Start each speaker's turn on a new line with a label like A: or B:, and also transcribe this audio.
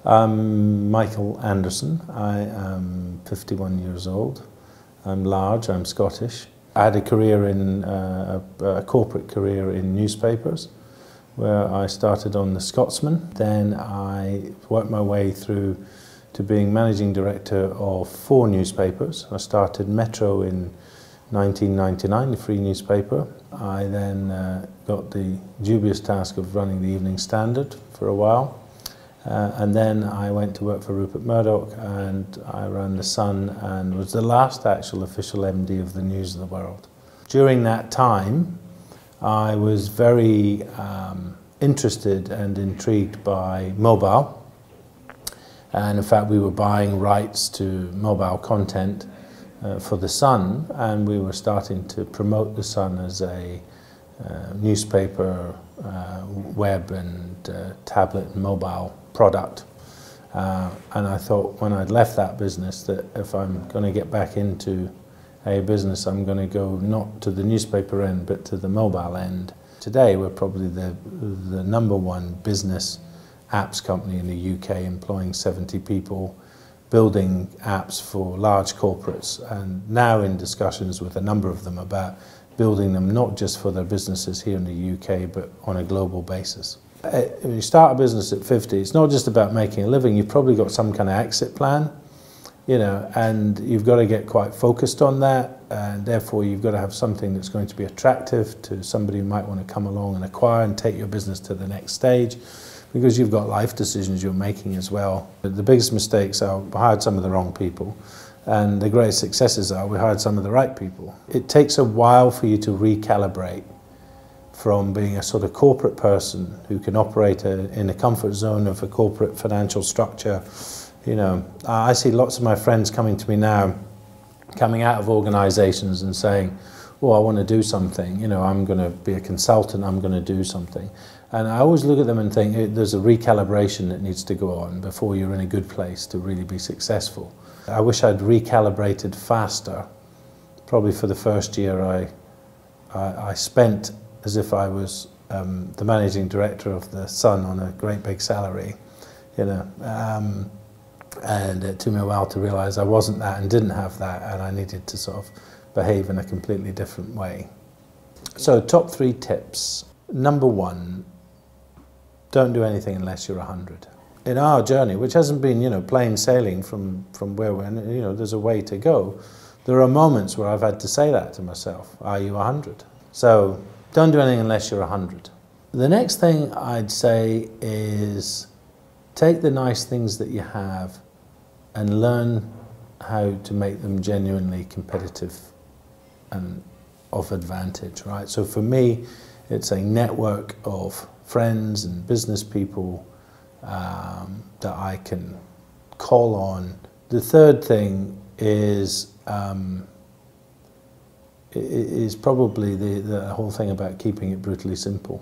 A: I'm Michael Anderson. I am 51 years old. I'm large, I'm Scottish. I had a career in a corporate career in newspapers where I started on The Scotsman. Then I worked my way through to being managing director of 4 newspapers. I started Metro in 1999, the free newspaper. I then got the dubious task of running the Evening Standard for a while. And then I went to work for Rupert Murdoch, and I ran The Sun and was the last actual official MD of the News of the World. During that time, I was very interested and intrigued by mobile. And in fact, we were buying rights to mobile content for The Sun, and we were starting to promote The Sun as a newspaper, web and tablet and mobile product. And I thought when I'd left that business that if I'm going to get back into a business, I'm going to go not to the newspaper end but to the mobile end. Today we're probably the #1 business apps company in the UK, employing 70 people, building apps for large corporates, and now in discussions with a number of them about building them not just for their businesses here in the UK but on a global basis. When you start a business at 50, it's not just about making a living. You've probably got some kind of exit plan, you know, and you've got to get quite focused on that, and therefore you've got to have something that's going to be attractive to somebody who might want to come along and acquire and take your business to the next stage, because you've got life decisions you're making as well. The biggest mistakes are we hired some of the wrong people, and the greatest successes are we hired some of the right people. It takes a while for you to recalibrate from being a sort of corporate person who can operate in the comfort zone of a corporate financial structure. You know, I see lots of my friends coming to me now, coming out of organizations and saying, well, I want to do something, you know, I'm going to be a consultant, I'm going to do something. And I always look at them and think there's a recalibration that needs to go on before you're in a good place to really be successful. I wish I'd recalibrated faster. Probably for the first year I spent as if I was the managing director of The Sun on a great big salary, you know. And it took me a while to realise I wasn't that and didn't have that, and I needed to sort of behave in a completely different way. So top 3 tips. #1, don't do anything unless you're 100. In our journey, which hasn't been, you know, plain sailing from where we're, you know, there's a way to go. There are moments where I've had to say that to myself. Are you 100? So don't do anything unless you're 100. The next thing I'd say is take the nice things that you have and learn how to make them genuinely competitive and of advantage, right? So for me, it's a network of friends and business people that I can call on. The third thing is probably the whole thing about keeping it brutally simple.